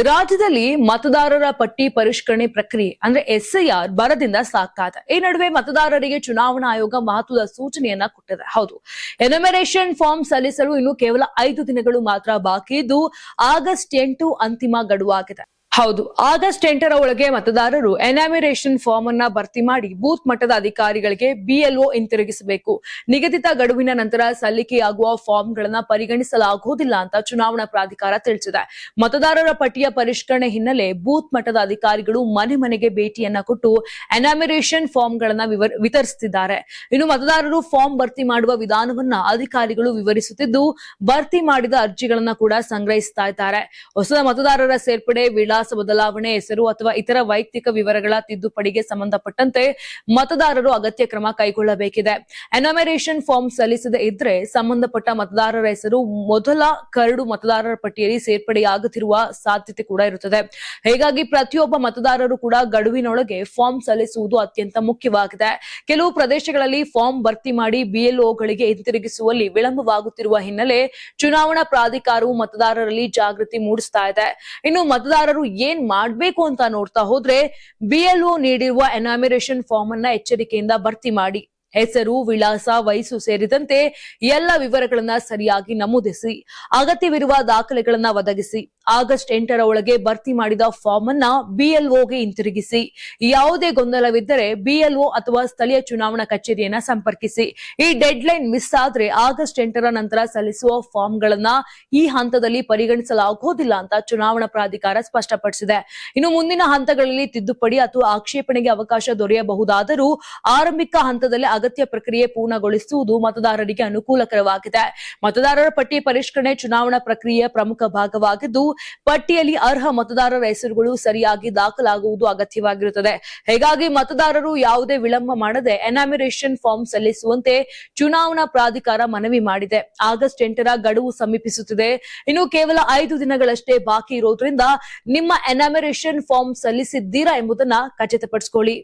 ರಾಜ್ಯದಲ್ಲಿ ಮತದಾರರ ಪಟ್ಟಿ ಪರಿಷ್ಕರಣೆ ಪ್ರಕ್ರಿಯೆ ಅಂದ್ರೆ ಎಸ್ಐಆರ್ ಬರದಿಂದ ಸಾಗ್ತಾ ಇದೆ. ಈ ನಡುವೆ ಮತದಾರರಿಗೆ ಚುನಾವಣಾ ಆಯೋಗ ಮಹತ್ವದ ಸೂಚನೆಯನ್ನ ಕೊಟ್ಟಿದೆ. ಹೌದು, ಎನ್ಯುಮರೇಷನ್ ಫಾರ್ಮ್ ಸಲ್ಲಿಸಲು ಇನ್ನು ಕೇವಲ 5 ದಿನಗಳು ಮಾತ್ರ ಬಾಕಿ ಇದ್ದು ಆಗಸ್ಟ್ 8 ಅಂತಿಮ ಗಡುವಾಗಿದೆ. ಹೌದು, ಆಗಸ್ಟ್ 8ರ ಒಳಗೆ ಮತದಾರರು ಎನ್ಯುಮರೇಷನ್ ಫಾರ್ಮ್ ಅನ್ನ ಭರ್ತಿ ಮಾಡಿ ಬೂತ್ ಮಟ್ಟದ ಅಧಿಕಾರಿಗಳಿಗೆ ಬಿಎಲ್ಒ ಹಿಂತಿರುಗಿಸಬೇಕು. ನಿಗದಿತ ಗಡುವಿನ ನಂತರ ಸಲ್ಲಿಕೆಯಾಗುವ ಫಾರ್ಮ್ಗಳನ್ನ ಪರಿಗಣಿಸಲಾಗುವುದಿಲ್ಲ ಅಂತ ಚುನಾವಣಾ ಪ್ರಾಧಿಕಾರ ತಿಳಿಸಿದೆ. ಮತದಾರರ ಪಟ್ಟಿಯ ಪರಿಷ್ಕರಣೆ ಹಿನ್ನೆಲೆ ಬೂತ್ ಮಟ್ಟದ ಅಧಿಕಾರಿಗಳು ಮನೆ ಮನೆಗೆ ಭೇಟಿಯನ್ನ ಕೊಟ್ಟು ಎನ್ಯುಮರೇಷನ್ ಫಾರ್ಮ್ಗಳನ್ನ ವಿತರಿಸುತ್ತಿದ್ದಾರೆ. ಇನ್ನು ಮತದಾರರು ಫಾರ್ಮ್ ಭರ್ತಿ ಮಾಡುವ ವಿಧಾನವನ್ನ ಅಧಿಕಾರಿಗಳು ವಿವರಿಸುತ್ತಿದ್ದು ಭರ್ತಿ ಮಾಡಿದ ಅರ್ಜಿಗಳನ್ನ ಕೂಡ ಸಂಗ್ರಹಿಸ್ತಾ ಇದ್ದಾರೆ. ಹೊಸ ಮತದಾರರ ಸೇರ್ಪಡೆ, ವಿಳಾಸ ಬದಲಾವಣೆ, ಹೆಸರು ಅಥವಾ ಇತರ ವೈಯಕ್ತಿಕ ವಿವರಗಳ ತಿದ್ದುಪಡಿಗೆ ಸಂಬಂಧಪಟ್ಟಂತೆ ಮತದಾರರು ಅಗತ್ಯ ಕ್ರಮ ಕೈಗೊಳ್ಳಬೇಕಿದೆ. ಎನ್ಯುಮರೇಷನ್ ಫಾರ್ಮ್ ಸಲ್ಲಿಸದೇ ಇದ್ರೆ ಸಂಬಂಧಪಟ್ಟ ಮತದಾರರ ಹೆಸರು ಮೊದಲ ಕರಡು ಮತದಾರರ ಪಟ್ಟಿಯಲ್ಲಿ ಸೇರ್ಪಡೆಯಾಗುತ್ತಿರುವ ಸಾಧ್ಯತೆ ಕೂಡ ಇರುತ್ತದೆ. ಹೀಗಾಗಿ ಪ್ರತಿಯೊಬ್ಬ ಮತದಾರರು ಕೂಡ ಗಡುವಿನೊಳಗೆ ಫಾರ್ಮ್ ಸಲ್ಲಿಸುವುದು ಅತ್ಯಂತ ಮುಖ್ಯವಾಗಿದೆ. ಕೆಲವು ಪ್ರದೇಶಗಳಲ್ಲಿ ಫಾರ್ಮ್ ಭರ್ತಿ ಮಾಡಿ ಬಿಎಲ್ಒಗಳಿಗೆ ಹಿಂತಿರುಗಿಸುವಲ್ಲಿ ವಿಳಂಬವಾಗುತ್ತಿರುವ ಹಿನ್ನೆಲೆ ಚುನಾವಣಾ ಪ್ರಾಧಿಕಾರವು ಮತದಾರರಲ್ಲಿ ಜಾಗೃತಿ ಮೂಡಿಸ್ತಾ ಇದೆ. ಇನ್ನು ಮತದಾರರು ಏನ್ ಮಾಡ್ಬೇಕು ಅಂತ ನೋಡ್ತಾ ಹೋದ್ರೆ, ಬಿಎಲ್ಒ ನೀಡಿರುವ ಎನ್ಯುಮರೇಷನ್ ಫಾರ್ಮ್ ಅನ್ನ ಎಚ್ಚರಿಕೆಯಿಂದ ಭರ್ತಿ ಮಾಡಿ. ಹೆಸರು, ವಿಳಾಸ, ವಯಸ್ಸು ಸೇರಿದಂತೆ ಎಲ್ಲ ವಿವರಗಳನ್ನ ಸರಿಯಾಗಿ ನಮೂದಿಸಿ ಅಗತ್ಯವಿರುವ ದಾಖಲೆಗಳನ್ನ ಒದಗಿಸಿ. ಆಗಸ್ಟ್ 8ರ ಒಳಗೆ ಭರ್ತಿ ಮಾಡಿದ ಫಾರ್ಮ್ ಅನ್ನ ಬಿಎಲ್ಒಗೆ ಹಿಂತಿರುಗಿಸಿ. ಯಾವುದೇ ಗೊಂದಲವಿದ್ದರೆ ಬಿಎಲ್ಒ ಅಥವಾ ಸ್ಥಳೀಯ ಚುನಾವಣಾ ಕಚೇರಿಯನ್ನ ಸಂಪರ್ಕಿಸಿ. ಈ ಡೆಡ್ ಲೈನ್ ಮಿಸ್ ಆದ್ರೆ ಆಗಸ್ಟ್ 8ರ ನಂತರ ಸಲ್ಲಿಸುವ ಫಾರ್ಮ್ಗಳನ್ನ ಈ ಹಂತದಲ್ಲಿ ಪರಿಗಣಿಸಲಾಗುವುದಿಲ್ಲ ಅಂತ ಚುನಾವಣಾ ಪ್ರಾಧಿಕಾರ ಸ್ಪಷ್ಟಪಡಿಸಿದೆ. ಇನ್ನು ಮುಂದಿನ ಹಂತಗಳಲ್ಲಿ ತಿದ್ದುಪಡಿ ಅಥವಾ ಆಕ್ಷೇಪಣೆಗೆ ಅವಕಾಶ ದೊರೆಯಬಹುದಾದರೂ ಆರಂಭಿಕ ಹಂತದಲ್ಲಿ ಅಗತ್ಯ ಪ್ರಕ್ರಿಯೆ ಪೂರ್ಣಗೊಳಿಸುವುದು ಮತದಾರರಿಗೆ ಅನುಕೂಲಕರವಾಗಿದೆ. ಮತದಾರರ ಪಟ್ಟಿ ಪರಿಷ್ಕರಣೆ ಚುನಾವಣಾ ಪ್ರಕ್ರಿಯೆಯ ಪ್ರಮುಖ ಭಾಗವಾಗಿದ್ದು ಪಟ್ಟಿಯಲ್ಲಿ ಅರ್ಹ ಮತದಾರರ ಹೆಸರುಗಳು ಸರಿಯಾಗಿ ದಾಖಲಾಗುವುದು ಅಗತ್ಯವಾಗಿರುತ್ತದೆ. ಹೀಗಾಗಿ ಮತದಾರರು ಯಾವುದೇ ವಿಳಂಬ ಮಾಡದೆ ಎನ್ಯುಮರೇಷನ್ ಫಾರ್ಮ್ ಸಲ್ಲಿಸುವಂತೆ ಚುನಾವಣಾ ಪ್ರಾಧಿಕಾರ ಮನವಿ ಮಾಡಿದೆ. ಆಗಸ್ಟ್ 8ರ ಗಡುವು ಸಮೀಪಿಸುತ್ತಿದೆ. ಇನ್ನು ಕೇವಲ 5 ದಿನಗಳಷ್ಟೇ ಬಾಕಿ ಇರೋದ್ರಿಂದ ನಿಮ್ಮ ಎನ್ಯುಮರೇಷನ್ ಫಾರ್ಮ್ ಸಲ್ಲಿಸಿದ್ದೀರಾ ಎಂಬುದನ್ನ ಖಚಿತಪಡಿಸಿಕೊಳ್ಳಿ.